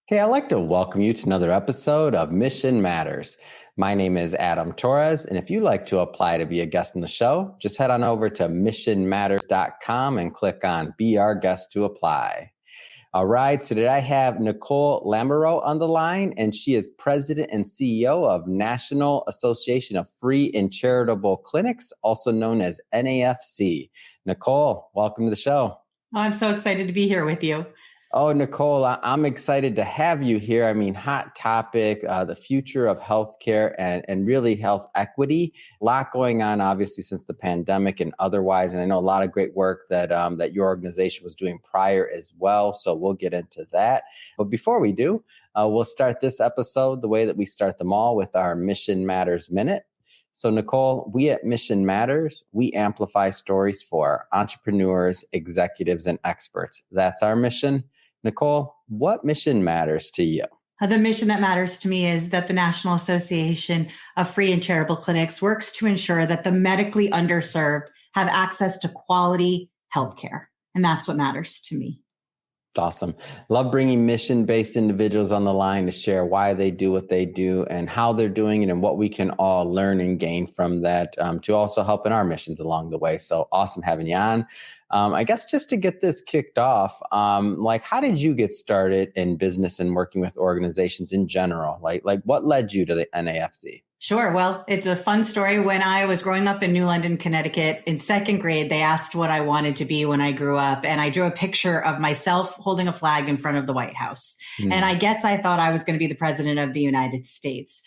Hey, I'd like to welcome you to another episode of Mission Matters. My name is Adam Torres, and if you'd like to apply to be a guest on the show, just head on over to missionmatters.com and click on Be Our Guest to apply. All right, so today I have Nicole Lamoureux on the line, and she is President and CEO of National Association of Free and Charitable Clinics, also known as NAFC. Nicole, welcome to the show. Oh, I'm so excited to be here with you. Oh, Nicole, I'm excited to have you here. I mean, hot topic, the future of healthcare and really health equity. A lot going on, obviously, since the pandemic and otherwise. And I know a lot of great work that your organization was doing prior as well. So we'll get into that. But before we do, we'll start this episode the way that we start them all with our Mission Matters Minute. So Nicole, we at Mission Matters, we amplify stories for entrepreneurs, executives, and experts. That's our mission. Nicole, what mission matters to you? The mission that matters to me is that the National Association of Free and Charitable Clinics works to ensure that the medically underserved have access to quality healthcare. And that's what matters to me. Awesome. Love bringing mission-based individuals on the line to share why they do what they do and how they're doing it and what we can all learn and gain from that to also help in our missions along the way. So awesome having you on. I guess just to get this kicked off, how did you get started in business and working with organizations in general? Like what led you to the NAFC? Sure. Well, it's a fun story. When I was growing up in New London, Connecticut, in second grade, they asked what I wanted to be when I grew up. And I drew a picture of myself holding a flag in front of the White House. And I guess I thought I was going to be the president of the United States.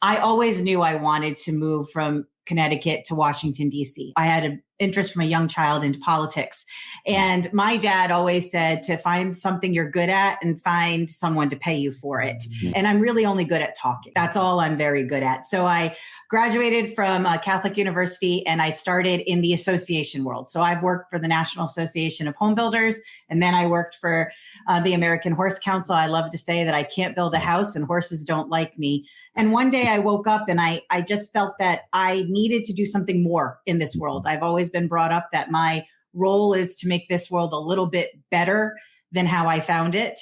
I always knew I wanted to move from Connecticut to Washington, D.C. I had an interest from a young child into politics. And my dad always said to find something you're good at and find someone to pay you for it. And I'm really only good at talking. That's all I'm very good at. So I graduated from a Catholic university and I started in the association world. So I've worked for the National Association of Home Builders, and then I worked for the American Horse Council. I love to say that I can't build a house and horses don't like me. And one day I woke up and I just felt that I needed to do something more in this world. I've always been brought up that my role is to make this world a little bit better than how I found it.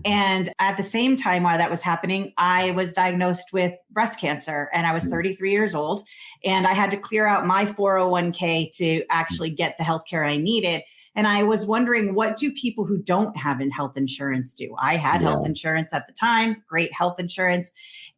And at the same time, while that was happening, I was diagnosed with breast cancer and I was 33 years old. And I had to clear out my 401k to actually get the healthcare I needed. And I was wondering, what do people who don't have health insurance do? I had health insurance at the time, great health insurance.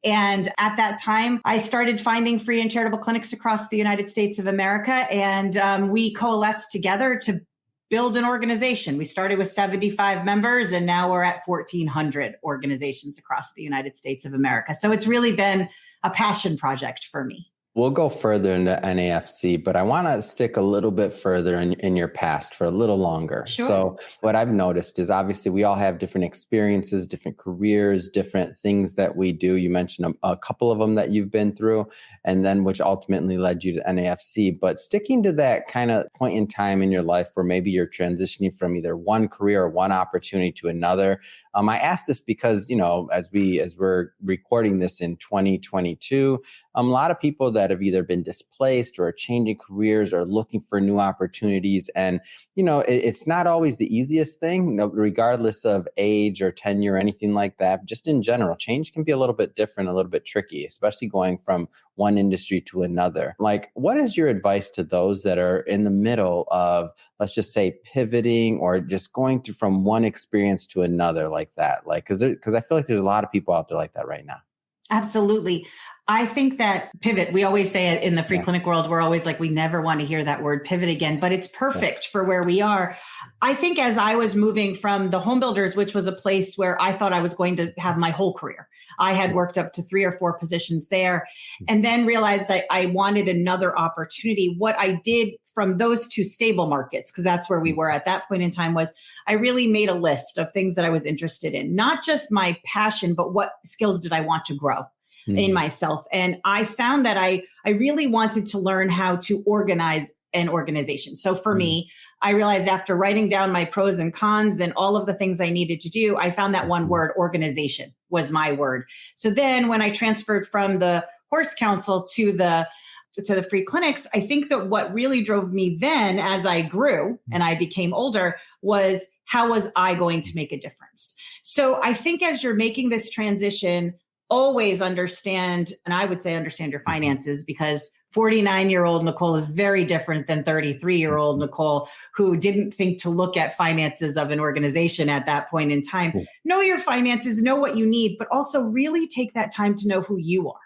And at that time, I started finding free and charitable clinics across the United States of America. And we coalesced together to build an organization. We started with 75 members, and now we're at 1,400 organizations across the United States of America. So it's really been a passion project for me. We'll go further into NAFC, but I want to stick a little bit further in your past for a little longer. Sure. So what I've noticed is obviously we all have different experiences, different careers, different things that we do. You mentioned a couple of them that you've been through, and then which ultimately led you to NAFC. But sticking to that kind of point in time in your life where maybe you're transitioning from either one career or one opportunity to another. I ask this because, as we're recording this in 2022, a lot of people that have either been displaced or are changing careers or looking for new opportunities. And, it's not always the easiest thing, regardless of age or tenure or anything like that. Just in general, change can be a little bit different, a little bit tricky, especially going from one industry to another. Like, what is your advice to those that are in the middle of, let's just say, pivoting or just going through from one experience to another like that? Like, because I feel like there's a lot of people out there like that right now. Absolutely. I think that pivot, we always say it in the free clinic world, we're always like, we never want to hear that word pivot again, but it's perfect for where we are. I think as I was moving from the home builders, which was a place where I thought I was going to have my whole career, I had worked up to 3 or 4 positions there and then realized I wanted another opportunity. What I did from those 2 stable markets, because that's where we were at that point in time, was I really made a list of things that I was interested in, not just my passion, but what skills did I want to grow in myself. And I found that I really wanted to learn how to organize an organization. So for me, I realized after writing down my pros and cons and all of the things I needed to do, I found that one word, organization, was my word. So then when I transferred from the Horse Council to the free clinics, I think that what really drove me then as I grew and I became older was how was I going to make a difference? So I think as you're making this transition, always understand, and I would say understand your finances, because 49-year-old Nicole is very different than 33-year-old Nicole, who didn't think to look at finances of an organization at that point in time. Know your finances, know what you need, but also really take that time to know who you are.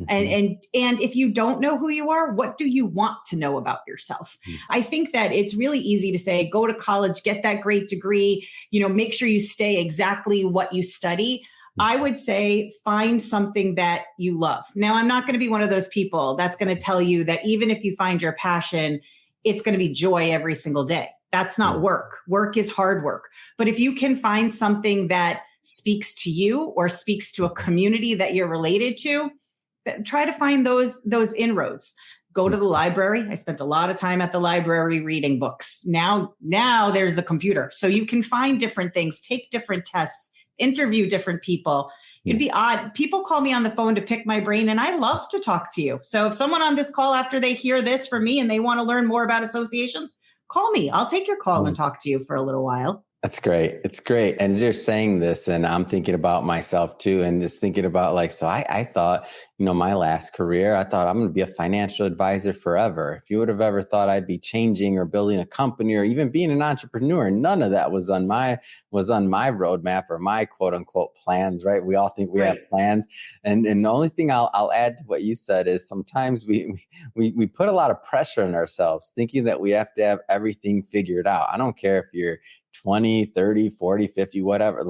And if you don't know who you are, what do you want to know about yourself? I think that it's really easy to say, go to college, get that great degree, make sure you stay exactly what you study. I would say find something that you love. Now, I'm not going to be one of those people that's going to tell you that even if you find your passion, it's going to be joy every single day. That's not work. Work is hard work. But if you can find something that speaks to you or speaks to a community that you're related to, try to find those inroads. Go to the library. I spent a lot of time at the library reading books. Now there's the computer. So you can find different things, take different tests, interview different people. It'd be odd. People call me on the phone to pick my brain, and I love to talk to you. So if someone on this call, after they hear this from me and they want to learn more about associations, call me. I'll take your call and talk to you for a little while. That's great. It's great. And as you're saying this, and I'm thinking about myself too, and just thinking about I thought, my last career, I thought I'm going to be a financial advisor forever. If you would have ever thought I'd be changing or building a company or even being an entrepreneur, none of that was on my roadmap or my quote unquote plans, right? We all think we have plans. And the only thing I'll add to what you said is sometimes we put a lot of pressure on ourselves thinking that we have to have everything figured out. I don't care if you're 20, 30, 40, 50, whatever,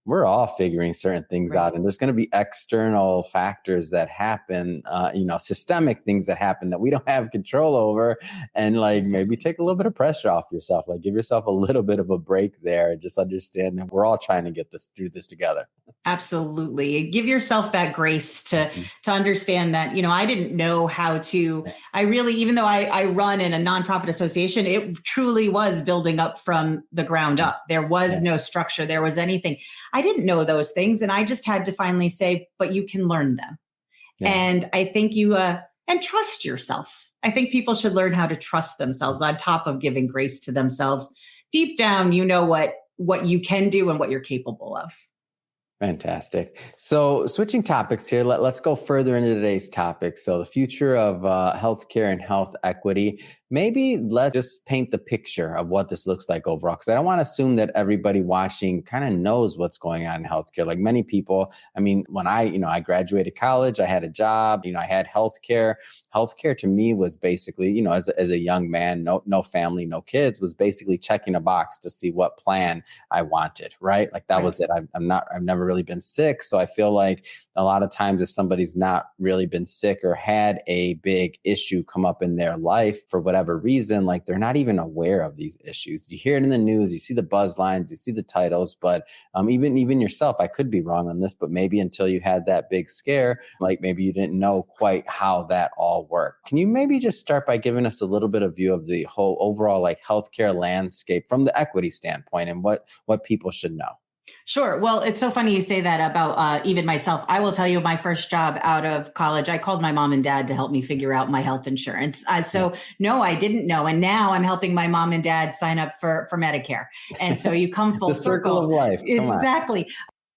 we're all figuring certain things out, and there's going to be external factors that happen, systemic things that happen that we don't have control over. And maybe take a little bit of pressure off yourself, give yourself a little bit of a break there and just understand that we're all trying to get through this together. Absolutely. Give yourself that grace to understand that, I didn't know how to, even though I run in a nonprofit association, it truly was building up from the ground up. There was no structure. There was anything. I didn't know those things. And I just had to finally say, but you can learn them. Yeah. And I think and trust yourself. I think people should learn how to trust themselves on top of giving grace to themselves. Deep down, what you can do and what you're capable of. Fantastic. So switching topics here, let's go further into today's topic. So the future of healthcare and health equity. Maybe let's just paint the picture of what this looks like overall, because I don't want to assume that everybody watching kind of knows what's going on in healthcare. Like many people, when I graduated college, I had a job, I had healthcare. Healthcare to me was basically, as a young man, no family, no kids, was basically checking a box to see what plan I wanted, right? That was it. I've never really been sick. So I feel like a lot of times if somebody's not really been sick or had a big issue come up in their life for whatever reason, they're not even aware of these issues. You hear it in the news, you see the buzz lines, you see the titles, but even yourself, I could be wrong on this, but maybe until you had that big scare, maybe you didn't know quite how that all worked. Can you maybe just start by giving us a little bit of view of the whole overall healthcare landscape from the equity standpoint and what people should know? Sure. Well, it's so funny you say that about even myself. I will tell you my first job out of college, I called my mom and dad to help me figure out my health insurance. No, I didn't know. And now I'm helping my mom and dad sign up for Medicare. And so you come full the circle of life. Exactly.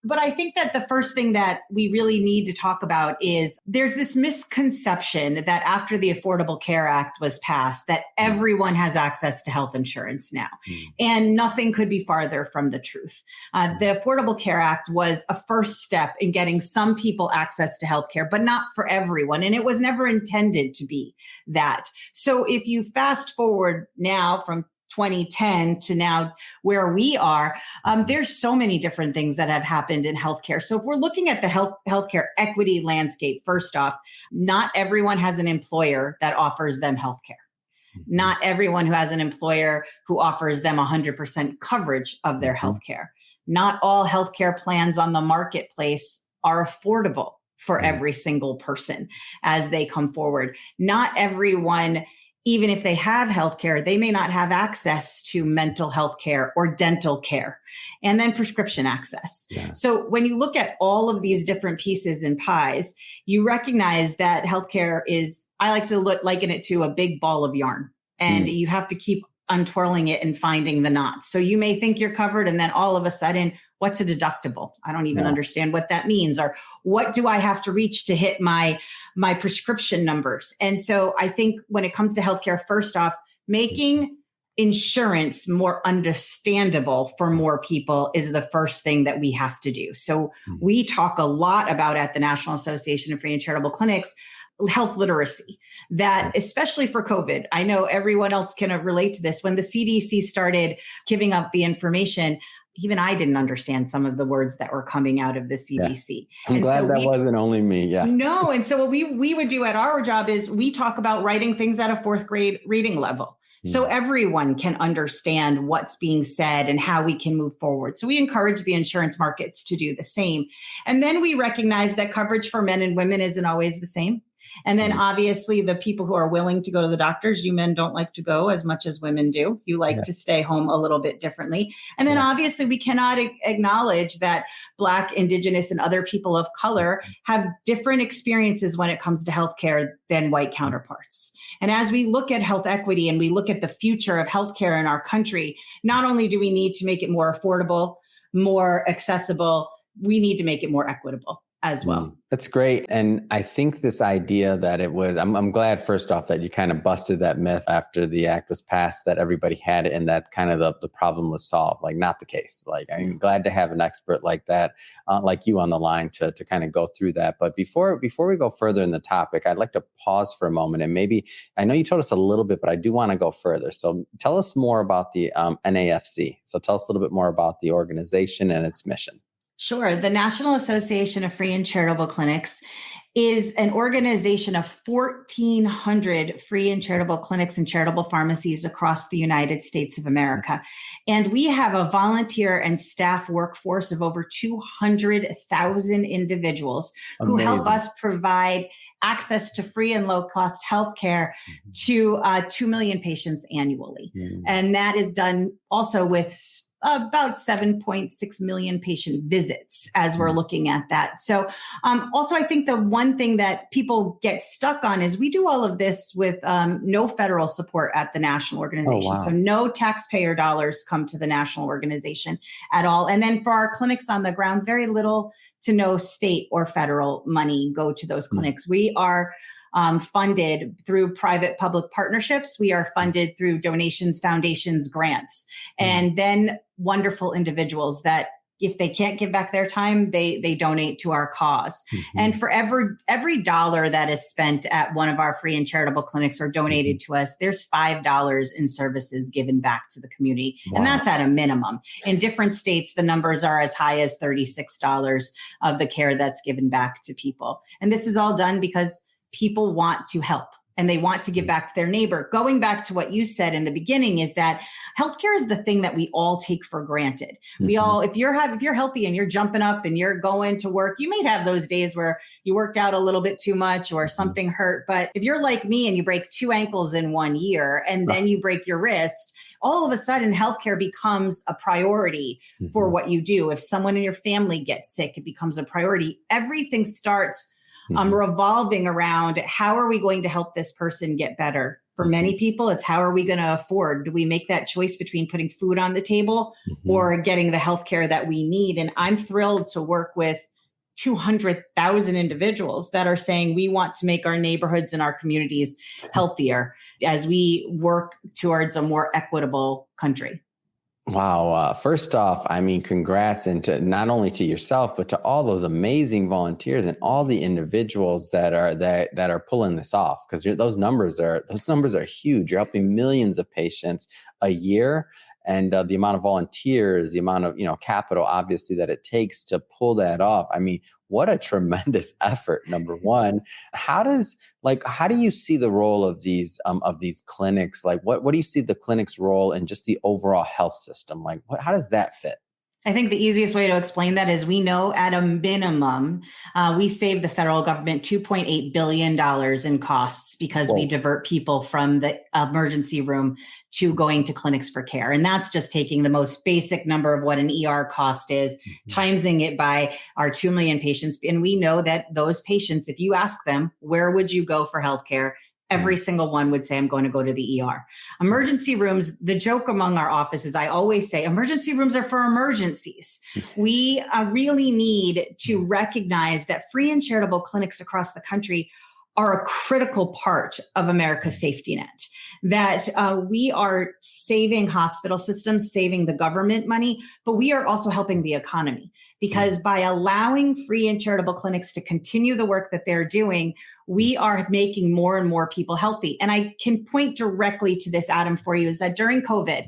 But I think that the first thing that we really need to talk about is there's this misconception that after the Affordable Care Act was passed, that everyone has access to health insurance now. And nothing could be farther from the truth. The Affordable Care Act was a first step in getting some people access to healthcare, but not for everyone. And it was never intended to be that. So if you fast forward now from 2010 to now where we are, there's so many different things that have happened in healthcare. So if we're looking at the healthcare equity landscape, first off, not everyone has an employer that offers them healthcare. Not everyone who has an employer who offers them 100% coverage of their healthcare. Not all healthcare plans on the marketplace are affordable for every single person as they come forward. Not everyone, even if they have healthcare, they may not have access to mental health care or dental care, and then prescription access. Yeah. So when you look at all of these different pieces and pies, you recognize that healthcare is, I like to liken it to a big ball of yarn, and you have to keep untwirling it and finding the knots. So you may think you're covered, and then all of a sudden, what's a deductible? I don't even understand what that means. Or what do I have to reach to hit my prescription numbers? And so I think when it comes to healthcare, first off, making insurance more understandable for more people is the first thing that we have to do. So we talk a lot about at the National Association of Free and Charitable Clinics, health literacy, that especially for COVID, I know everyone else can relate to this. When the CDC started giving up the information, even I didn't understand some of the words that were coming out of the CDC. Yeah. I'm glad that wasn't only me. Yeah. No. And so what we would do at our job is we talk about writing things at a fourth grade reading level. So everyone can understand what's being said and how we can move forward. So we encourage the insurance markets to do the same. And then we recognize that coverage for men and women isn't always the same. And then obviously the people who are willing to go to the doctors, you men don't like to go as much as women do. You like to stay home a little bit differently. And then obviously we cannot acknowledge that Black, Indigenous, and other people of color have different experiences when it comes to healthcare than white counterparts. And as we look at health equity and we look at the future of healthcare in our country, not only do we need to make it more affordable, more accessible, we need to make it more equitable as well. That's great. And I think this idea that it was, I'm glad first off that you kind of busted that myth after the act was passed, that everybody had it and that kind of the problem was solved. Like, not the case. Like, I'm glad to have an expert like that, like you on the line to kind of go through that. But before we go further in the topic, I'd like to pause for a moment and maybe, I know you told us a little bit, but I do want to go further. So tell us more about the NAFC. So tell us a little bit more about the organization and its mission. Sure. The National Association of Free and Charitable Clinics is an organization of 1,400 free and charitable clinics and charitable pharmacies across the United States of America. And we have a volunteer and staff workforce of over 200,000 individuals who help us provide access to free and low-cost healthcare to 2 million patients annually. And that is done also with about 7.6 million patient visits as we're looking at that. So also, I think the one thing that people get stuck on is we do all of this with no federal support at the national organization. Oh, wow. So no taxpayer dollars come to the national organization at all. And then for our clinics on the ground, very little to no state or federal money go to those clinics. We are funded through private-public partnerships. We are funded through donations, foundations, grants, and then wonderful individuals that if they can't give back their time, they donate to our cause. And for every dollar that is spent at one of our free and charitable clinics or donated to us, there's $5 in services given back to the community. Wow. And that's at a minimum. In different states, the numbers are as high as $36 of the care that's given back to people. And this is all done because people want to help and they want to give back to their neighbor. Going back to what you said in the beginning is that healthcare is the thing that we all take for granted. We all, if you're healthy and you're jumping up and you're going to work, you may have those days where you worked out a little bit too much or something hurt. But if you're like me and you break 2 ankles in 1 year and then you break your wrist, all of a sudden healthcare becomes a priority for what you do. If someone in your family gets sick, it becomes a priority. Everything starts revolving around how are we going to help this person get better? For many people, it's how are we going to afford? Do we make that choice between putting food on the table or getting the healthcare that we need? And I'm thrilled to work with 200,000 individuals that are saying we want to make our neighborhoods and our communities healthier as we work towards a more equitable country. Wow. First off, I mean, congrats, and to not only to yourself, but to all those amazing volunteers and all the individuals that are pulling this off, because those numbers are huge. You're helping millions of patients a year. And the amount of volunteers, the amount of, capital, obviously, that it takes to pull that off. I mean, what a tremendous effort, number one. How do you see the role of these clinics? Like, what do you see the clinic's role in just the overall health system? Like, how does that fit? I think the easiest way to explain that is we know at a minimum, we save the federal government $2.8 billion in costs because we divert people from the emergency room to going to clinics for care. And that's just taking the most basic number of what an ER cost is, timesing it by our 2 million patients. And we know that those patients, if you ask them, where would you go for healthcare? every single one would say, I'm going to go to the ER. Emergency rooms, the joke among our offices, I always say, emergency rooms are for emergencies. We really need to recognize that free and charitable clinics across the country are a critical part of America's safety net, that we are saving hospital systems, saving the government money, but we are also helping the economy, because by allowing free and charitable clinics to continue the work that they're doing, we are making more and more people healthy. And I can point directly to this, Adam, for you, is that during COVID,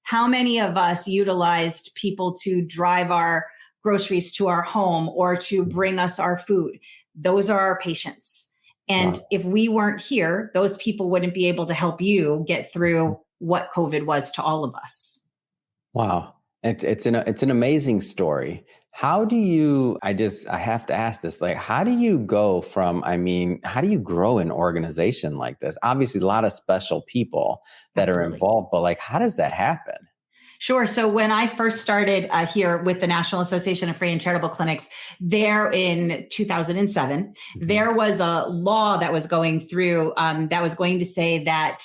how many of us utilized people to drive our groceries to our home or to bring us our food? Those are our patients. And if we weren't here, those people wouldn't be able to help you get through what COVID was to all of us. Wow. It's an amazing story. How do you, I have to ask this, like, how do you go from, how do you grow an organization like this? Obviously a lot of special people that are involved, but like, how does that happen? Sure. So when I first started here with the National Association of Free and Charitable Clinics there in 2007, there was a law that was going through that was going to say that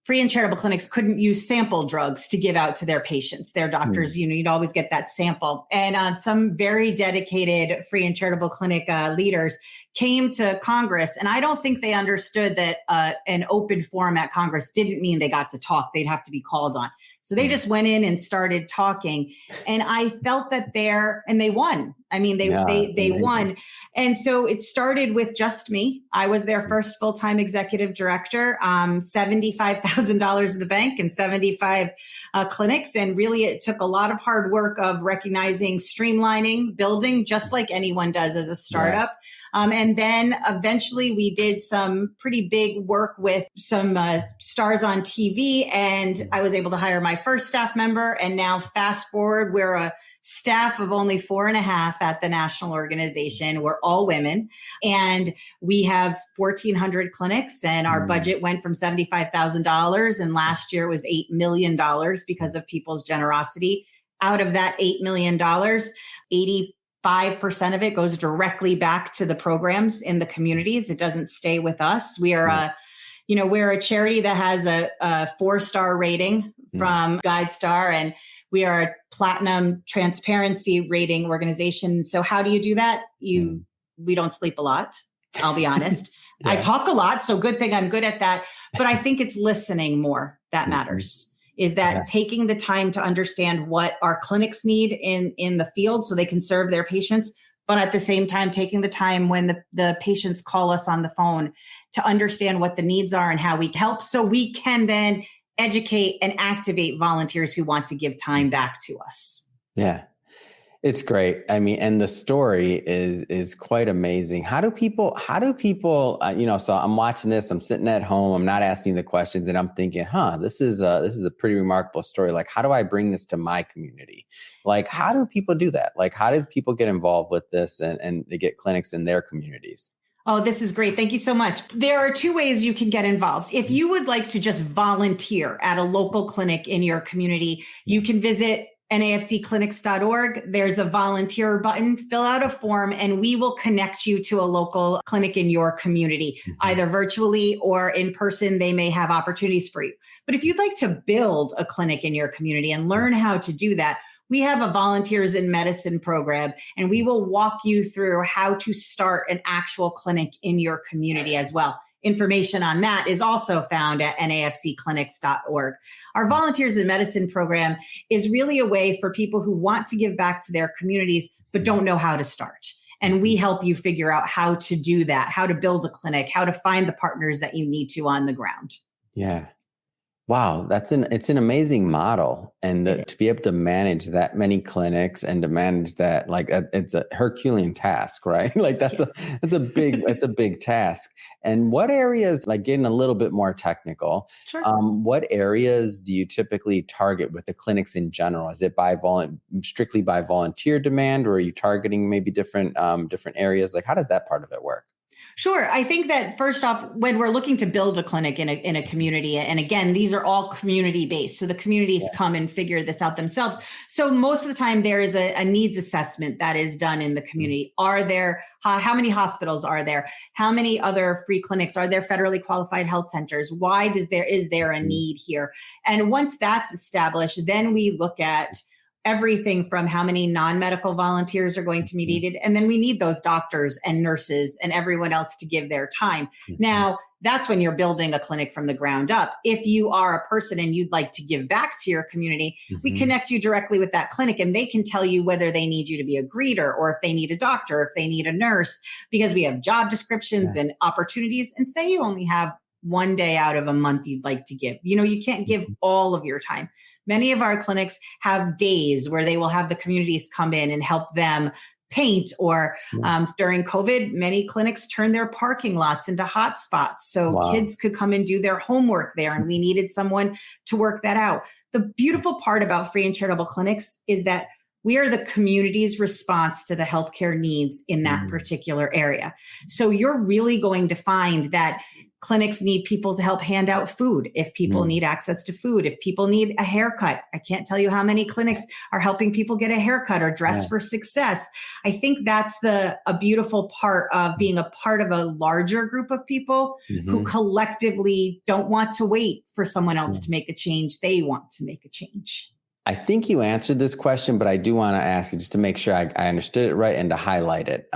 free and charitable clinics couldn't use sample drugs to give out to their patients, their doctors. You'd always get that sample. And some very dedicated free and charitable clinic leaders came to Congress. And I don't think they understood that an open forum at Congress didn't mean they got to talk. They'd have to be called on. So they just went in and started talking. And I felt that and they won. They won. And so it started with just me. I was their first full-time executive director, $75,000 in the bank and 75 clinics. And really, it took a lot of hard work of recognizing, streamlining, building, just like anyone does as a startup. And then eventually we did some pretty big work with some stars on TV, and I was able to hire my first staff member. And now fast forward, we're a staff of only 4.5 at the national organization. We're all women, and we have 1,400 clinics, and our budget went from $75,000. And last year it was $8 million because of people's generosity. Out of that $8 million, 85% of it goes directly back to the programs in the communities. It doesn't stay with us. We are we're a charity that has a 4-star rating from GuideStar, and we are a platinum transparency rating organization. So how do you do that? We don't sleep a lot, I'll be honest. I talk a lot, so good thing I'm good at that. But I think it's listening more that matters. Is that taking the time to understand what our clinics need in the field so they can serve their patients, but at the same time, taking the time when the patients call us on the phone to understand what the needs are and how we can help, so we can then educate and activate volunteers who want to give time back to us. Yeah. It's great. And the story is quite amazing. How do people, so I'm watching this, I'm sitting at home, I'm not asking the questions, and I'm thinking, this is a pretty remarkable story. Like, how do I bring this to my community? Like, how do people do that? Like, how does people get involved with this and they get clinics in their communities? Oh, this is great. Thank you so much. There are 2 ways you can get involved. If you would like to just volunteer at a local clinic in your community, you can visit NAFCclinics.org. There's a volunteer button, fill out a form, and we will connect you to a local clinic in your community, either virtually or in person. They may have opportunities for you. But if you'd like to build a clinic in your community and learn how to do that, we have a Volunteers in Medicine program, and we will walk you through how to start an actual clinic in your community as well. Information on that is also found at nafcclinics.org. Our Volunteers in Medicine program is really a way for people who want to give back to their communities but don't know how to start. And we help you figure out how to do that, how to build a clinic, how to find the partners that you need to on the ground. Yeah. Wow, it's an amazing model, and to be able to manage that many clinics and to manage that, like, it's a Herculean task, right? Like that's a big task. And what areas, like getting a little bit more technical, sure. What areas do you typically target with the clinics in general? Is it strictly by volunteer demand, or are you targeting maybe different areas? Like, how does that part of it work? Sure. I think that first off, when we're looking to build a clinic in a community, and again, these are all community based. So the communities come and figure this out themselves. So most of the time there is a needs assessment that is done in the community. Are there, how many hospitals are there? How many other free clinics? Are there federally qualified health centers? Why is there a need here? And once that's established, then we look at everything from how many non-medical volunteers are going to be needed. And then we need those doctors and nurses and everyone else to give their time. Now, that's when you're building a clinic from the ground up. If you are a person and you'd like to give back to your community, we connect you directly with that clinic and they can tell you whether they need you to be a greeter or if they need a doctor, if they need a nurse, because we have job descriptions and opportunities. And say you only have one day out of a month you'd like to give. You can't give all of your time. Many of our clinics have days where they will have the communities come in and help them paint, or during COVID, many clinics turned their parking lots into hotspots. So kids could come and do their homework there, and we needed someone to work that out. The beautiful part about free and charitable clinics is that we are the community's response to the healthcare needs in that particular area. So you're really going to find that clinics need people to help hand out food if people need access to food, if people need a haircut. I can't tell you how many clinics are helping people get a haircut or dress for success. I think that's a beautiful part of being a part of a larger group of people who collectively don't want to wait for someone else to make a change. They want to make a change. I think you answered this question, but I do want to ask you just to make sure I understood it right and to highlight it.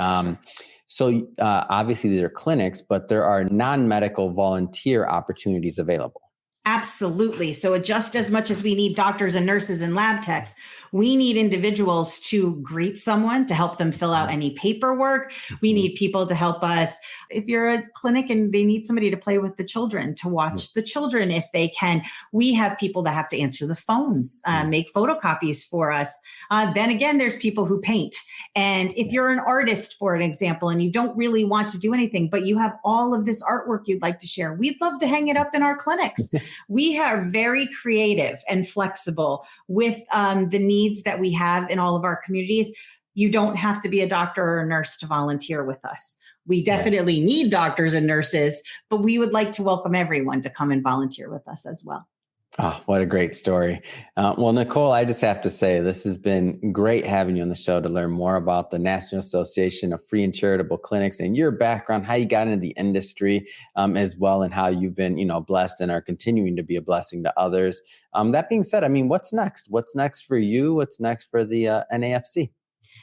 So obviously these are clinics, but there are non-medical volunteer opportunities available. Absolutely. So just as much as we need doctors and nurses and lab techs, we need individuals to greet someone, to help them fill out any paperwork. We need people to help us. If you're a clinic and they need somebody to play with the children, to watch the children if they can, we have people that have to answer the phones, make photocopies for us. Then again, there's people who paint. And if you're an artist, for an example, and you don't really want to do anything, but you have all of this artwork you'd like to share, we'd love to hang it up in our clinics. We are very creative and flexible with the needs that we have in all of our communities. You don't have to be a doctor or a nurse to volunteer with us. We definitely need doctors and nurses, but we would like to welcome everyone to come and volunteer with us as well. Oh, what a great story. Well, Nicole, I just have to say, this has been great having you on the show to learn more about the National Association of Free and Charitable Clinics and your background, how you got into the industry as well, and how you've been, blessed and are continuing to be a blessing to others. That being said, what's next? What's next for you? What's next for the NAFC?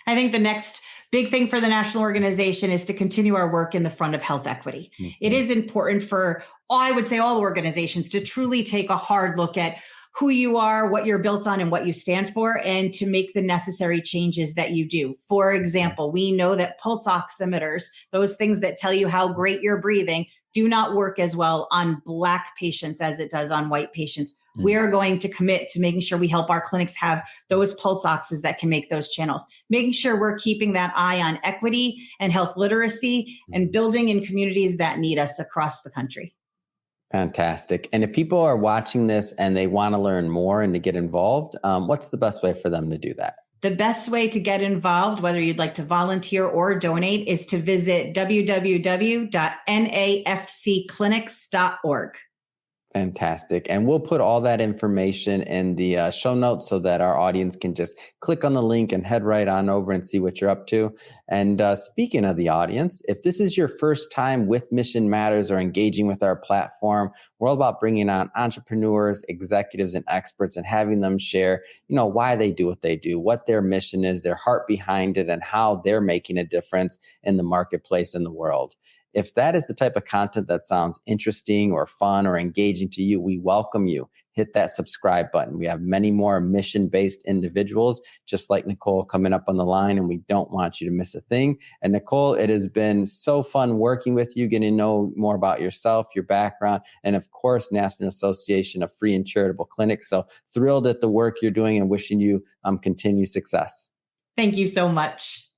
I think the next big thing for the national organization is to continue our work in the front of health equity. It is important for, I would say, all organizations to truly take a hard look at who you are, what you're built on, and what you stand for, and to make the necessary changes that you do. For example, we know that pulse oximeters, those things that tell you how great you're breathing, do not work as well on Black patients as it does on white patients. We are going to commit to making sure we help our clinics have those pulse oxes that can make those channels, making sure we're keeping that eye on equity and health literacy and building in communities that need us across the country. Fantastic. And if people are watching this and they want to learn more and to get involved, what's the best way for them to do that? The best way to get involved, whether you'd like to volunteer or donate, is to visit www.nafcclinics.org. Fantastic. And we'll put all that information in the show notes so that our audience can just click on the link and head right on over and see what you're up to. And speaking of the audience, if this is your first time with Mission Matters or engaging with our platform, we're all about bringing on entrepreneurs, executives, and experts and having them share, why they do what they do, what their mission is, their heart behind it, and how they're making a difference in the marketplace and the world. If that is the type of content that sounds interesting or fun or engaging to you, we welcome you. Hit that subscribe button. We have many more mission-based individuals, just like Nicole, coming up on the line, and we don't want you to miss a thing. And Nicole, it has been so fun working with you, getting to know more about yourself, your background, and of course, National Association of Free and Charitable Clinics. So thrilled at the work you're doing and wishing you continued success. Thank you so much.